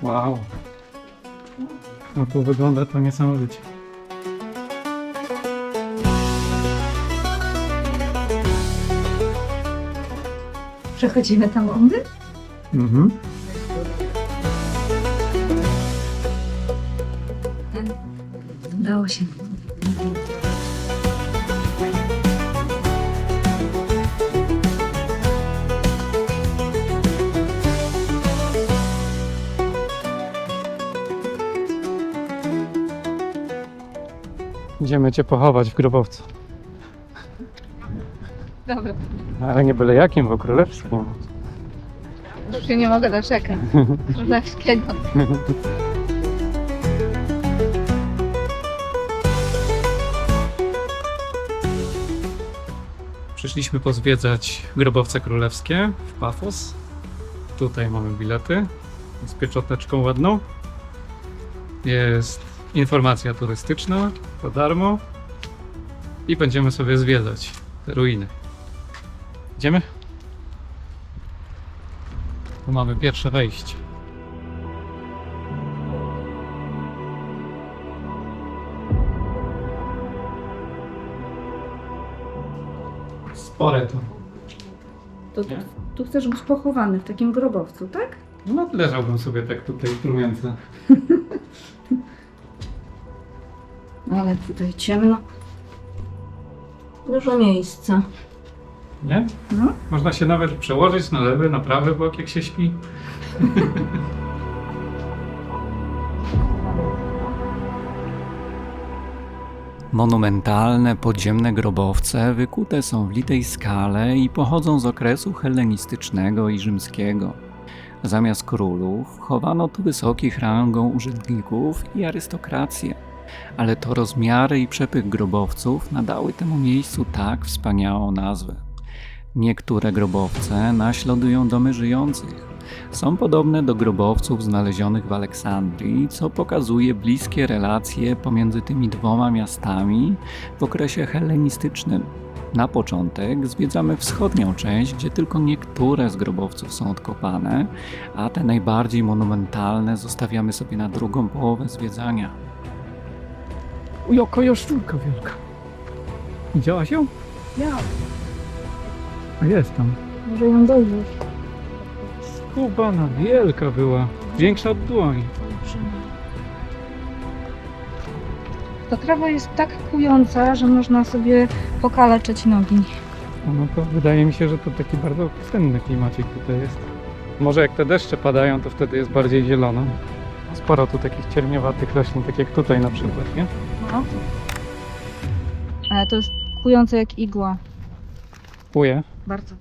Wow. No tu wygląda to niesamowicie. Przechodzimy tam rundy? Mhm. Udało się. Idziemy cię pochować w grobowcu. Dobra, Ale nie byle jakim, bo królewskim. już się nie mogę doczekać. Królewskiego. Przyszliśmy pozwiedzać grobowce królewskie w Pafos. Tutaj mamy bilety z pieczoteczką ładną. Jest informacja turystyczna, za darmo. I będziemy sobie zwiedzać te ruiny. Idziemy? Tu mamy pierwsze wejście. Spore to. To tu chcesz być pochowany w takim grobowcu, tak? No leżałbym sobie tak tutaj w trumience. Ale tutaj ciemno. Dużo miejsca. Nie? No. Można się nawet przełożyć na lewy, na prawy bok, jak się śpi. Monumentalne podziemne grobowce wykute są w litej skale i pochodzą z okresu hellenistycznego i rzymskiego. Zamiast królów chowano tu wysokich rangą urzędników i arystokrację, ale to rozmiary i przepych grobowców nadały temu miejscu tak wspaniałą nazwę. Niektóre grobowce naśladują domy żyjących. Są podobne do grobowców znalezionych w Aleksandrii, co pokazuje bliskie relacje pomiędzy tymi dwoma miastami w okresie hellenistycznym. Na początek zwiedzamy wschodnią część, gdzie tylko niektóre z grobowców są odkopane, a te najbardziej monumentalne zostawiamy sobie na drugą połowę zwiedzania. Jaka jaszczurka wielka. Widziałaś ją? Ja, A jest tam. może ją dojrzeć. Skubana, wielka była. Większa od dłoni. Ta trawa jest tak kująca, że można sobie pokaleczyć nogi. No to wydaje mi się, że to taki bardzo cenny klimacik tutaj jest. Może jak te deszcze padają, to wtedy jest bardziej zielono. Sporo tu takich cierniowatych roślin, tak jak tutaj na przykład, nie? No. Ale to jest kujące jak igła. Kuje. Bardzo.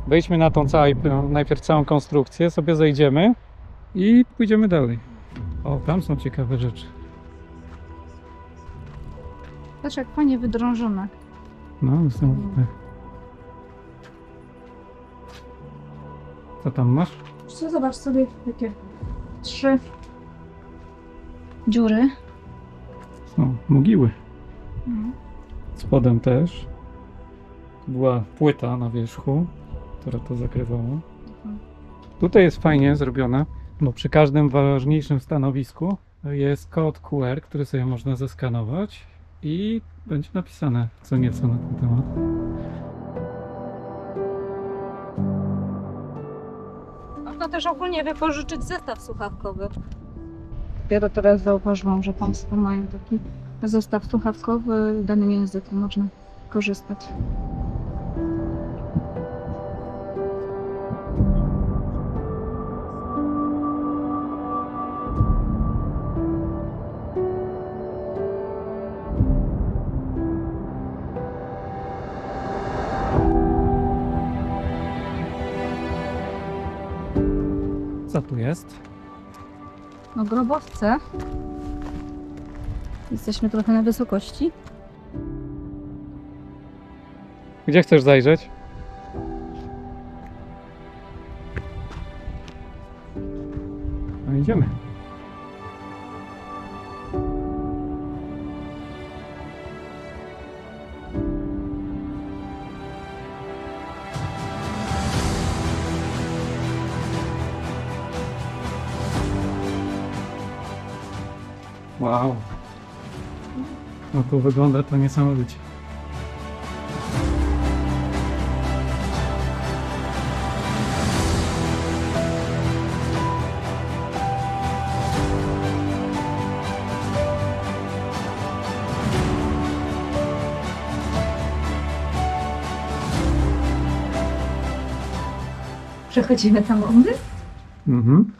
Wejdźmy na tą najpierw całą konstrukcję, sobie zejdziemy i pójdziemy dalej. O, tam są ciekawe rzeczy. Patrz jak fajnie wydrążone. No, są. Co tam masz? Co, zobacz sobie takie 3 dziury. Są mogiły. Mhm. Spodem też. Była płyta na wierzchu, która to zakrywała. Tutaj jest fajnie zrobione, bo przy każdym ważniejszym stanowisku jest kod QR, który sobie można zeskanować i będzie napisane co nieco na ten temat. Można też ogólnie wypożyczyć zestaw słuchawkowy. Dopiero teraz zauważyłam, że Państwo mają taki zestaw słuchawkowy w danym języku. Można korzystać. Co tu jest? No grobowce. Jesteśmy trochę na wysokości. Gdzie chcesz zajrzeć? No idziemy. Wow. No tu wygląda to niesamowicie. Przechodzimy tam omdy? Mhm.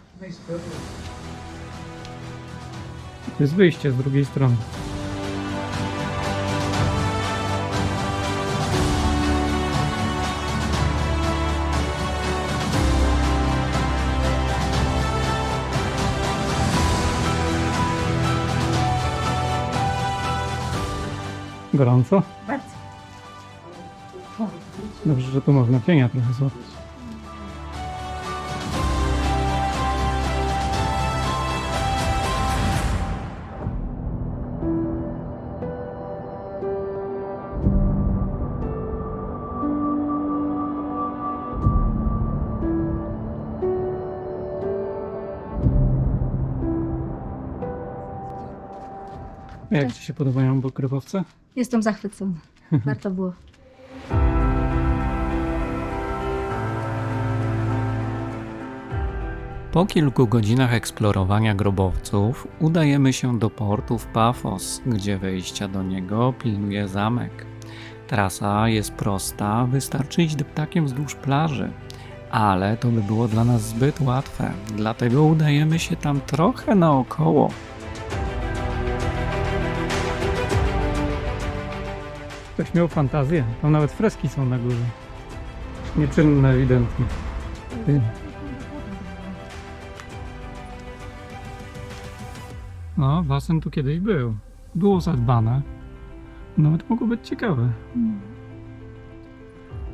To jest wyjście z drugiej strony. Gorąco? Bardzo. Dobrze, że tu można cienia trochę złapać. Jak Ci się podobają grobowce? Jestem zachwycona. Warto było. Po kilku godzinach eksplorowania grobowców udajemy się do portu w Pafos, gdzie wejścia do niego pilnuje zamek. Trasa jest prosta, wystarczy iść deptakiem wzdłuż plaży, ale to by było dla nas zbyt łatwe, dlatego udajemy się tam trochę naokoło. Ktoś miał fantazję, tam nawet freski są na górze. Nieczynne ewidentnie. No, basen tu kiedyś był. Było zadbane. Nawet mogło być ciekawe.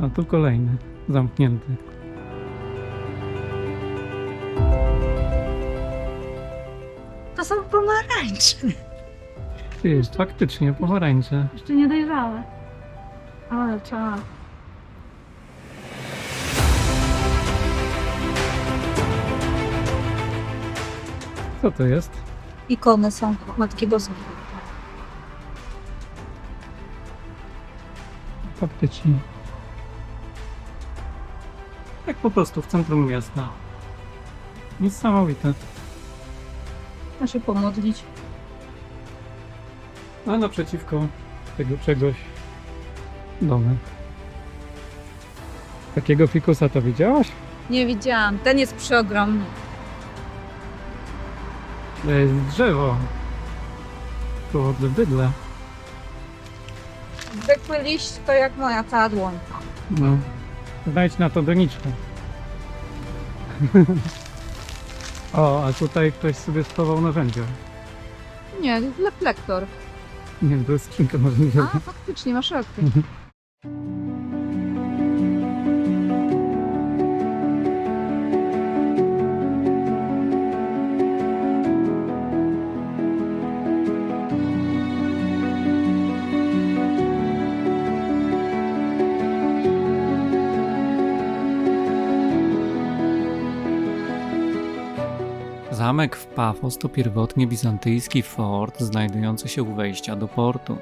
A tu kolejny, zamknięty. To są pomarańcze. Ty, faktycznie pomarańcze. Jeszcze nie dojrzałe. Ale czas. Co to jest? Ikony są Matki Boskiej. Faktycznie. Tak po prostu w centrum miasta. Niesamowite. Ma się pomodlić. A naprzeciwko tego czegoś domek. Takiego fikusa to widziałaś? Nie widziałam. Ten jest przeogromny. To jest drzewo. Koło bydle. Zwykły liść to jak moja cała dłoń. No. Znajdź na to doniczkę. O, a tutaj ktoś sobie schował narzędzia. Nie, reflektor. Nie wiem, to jest skrzynka narzędziowa. A, faktycznie, masz rację. Zamek w Pafos to pierwotnie bizantyjski fort znajdujący się u wejścia do portu.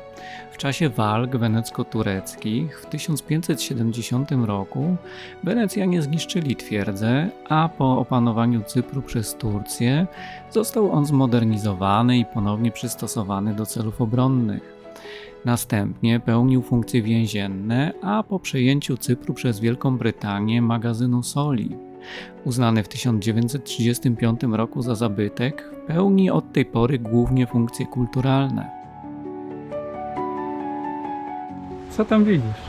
W czasie walk wenecko-tureckich w 1570 roku Wenecjanie zniszczyli twierdzę, a po opanowaniu Cypru przez Turcję został on zmodernizowany i ponownie przystosowany do celów obronnych. Następnie pełnił funkcje więzienne, a po przejęciu Cypru przez Wielką Brytanię magazynu soli, uznany w 1935 roku za zabytek, pełni od tej pory głównie funkcje kulturalne. Co tam widzisz?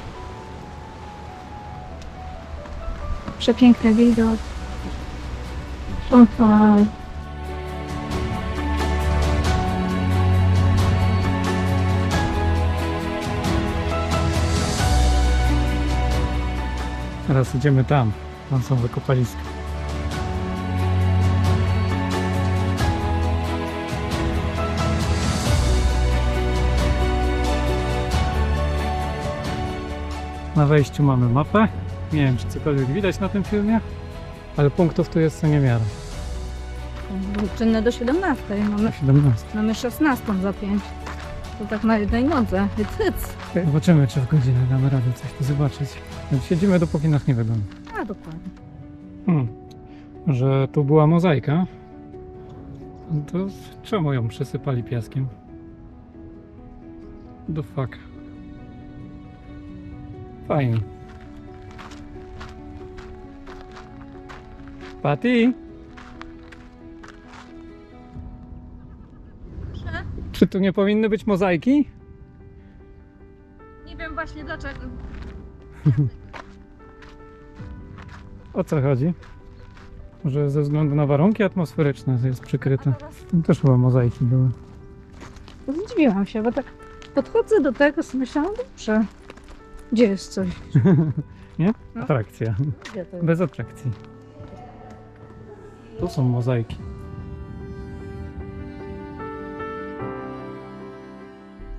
Przepiękny widok. Teraz idziemy tam. Tam są wykopaliska. Na wejściu mamy mapę. Nie wiem, czy cokolwiek widać na tym filmie, ale punktów tu jest co niemiara. Był czynny do 17. Mamy, 17. mamy 16 za 5. To tak na jednej nodze. Hyc. Zobaczymy, czy w godzinę damy radę coś tu zobaczyć. Siedzimy, dopóki nas nie wygoni. A dokładnie. Że tu była mozaika. To czemu ją przesypali piaskiem? The fuck. Fajnie. Patty? Czy tu nie powinny być mozaiki? Nie wiem właśnie dlaczego. O co chodzi? Może ze względu na warunki atmosferyczne jest przykryte. Tam też chyba mozaiki były. Zdziwiłam się, bo tak podchodzę do tego, sobie myślałam, dobrze. Gdzie jest coś? Nie? No. Atrakcja. Gdzie to jest? Bez atrakcji. Tu są mozaiki.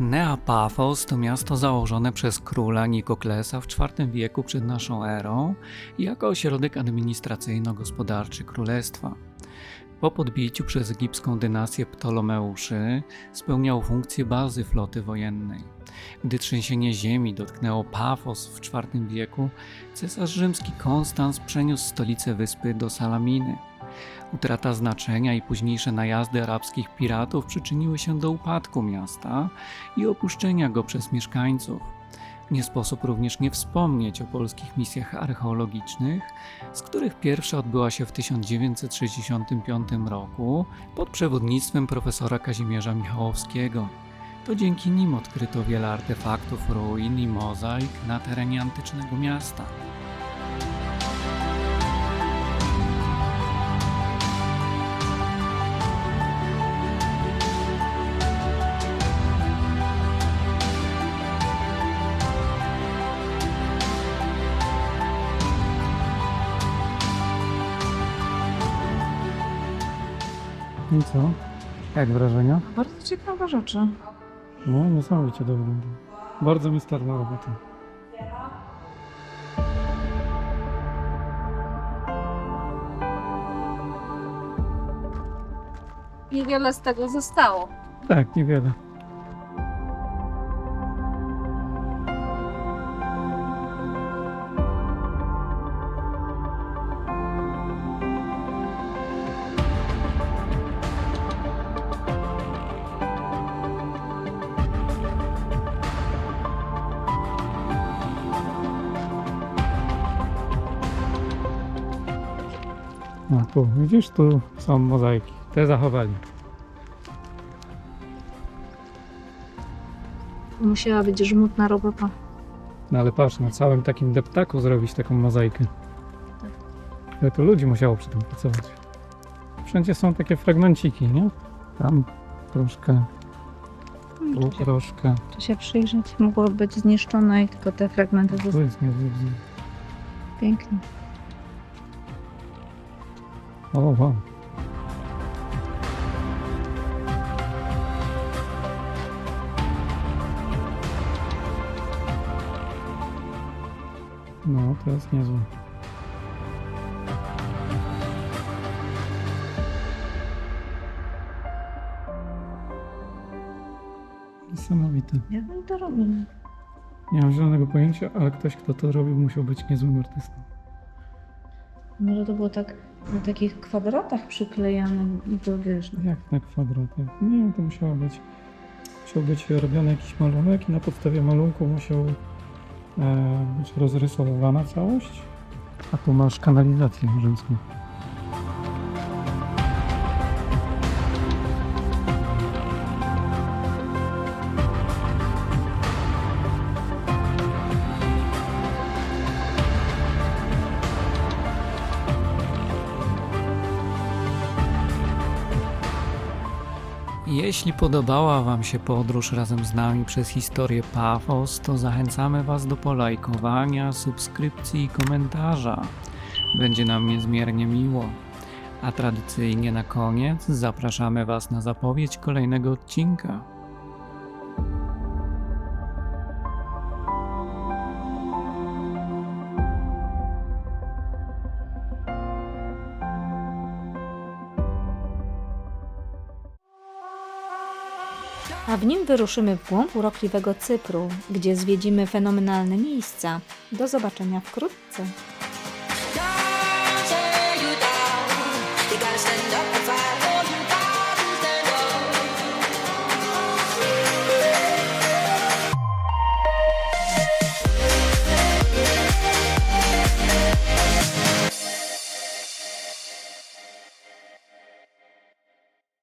Nea Paphos to miasto założone przez króla Nikoklesa w IV wieku przed naszą erą jako ośrodek administracyjno-gospodarczy królestwa. Po podbiciu przez egipską dynastię Ptolomeuszy spełniał funkcję bazy floty wojennej. Gdy trzęsienie ziemi dotknęło Pafos w IV wieku, cesarz rzymski Konstans przeniósł stolicę wyspy do Salaminy. Utrata znaczenia i późniejsze najazdy arabskich piratów przyczyniły się do upadku miasta i opuszczenia go przez mieszkańców. Nie sposób również nie wspomnieć o polskich misjach archeologicznych, z których pierwsza odbyła się w 1965 roku pod przewodnictwem profesora Kazimierza Michałowskiego. To dzięki nim odkryto wiele artefaktów, ruin i mozaik na terenie antycznego miasta. I co? Jak wrażenia? Bardzo ciekawe rzeczy. No, niesamowicie to wygląda. Bardzo misterna robota. Niewiele z tego zostało. Tak, niewiele. No tu, widzisz, tu są mozaiki. Te zachowali. Musiała być żmudna robota. No ale patrz, na całym takim deptaku zrobić taką mozaikę. Ile tu ludzi musiało przy tym pracować. Wszędzie są takie fragmenciki, nie? Tam troszkę, tu troszkę. Tu się przyjrzeć. Mogło być zniszczone i tylko te fragmenty Tu zostały. jest niezły. Pięknie. O, wow. No, to jest niezłe. Niesamowite. Jak oni to robią? Nie mam zielonego pojęcia, ale ktoś, kto to robił, musiał być niezłym artystą. Może to było tak na takich kwadratach przyklejane i to wiesz. Jak na kwadratach? Nie, to musiał być robiony jakiś malunek i na podstawie malunku musiał być rozrysowana całość. A tu masz kanalizację rzymską. Jeśli podobała Wam się podróż razem z nami przez historię Pafos, to zachęcamy Was do polajkowania, subskrypcji i komentarza. Będzie nam niezmiernie miło. A tradycyjnie na koniec zapraszamy Was na zapowiedź kolejnego odcinka. A w nim wyruszymy w głąb urokliwego Cypru, gdzie zwiedzimy fenomenalne miejsca. Do zobaczenia wkrótce.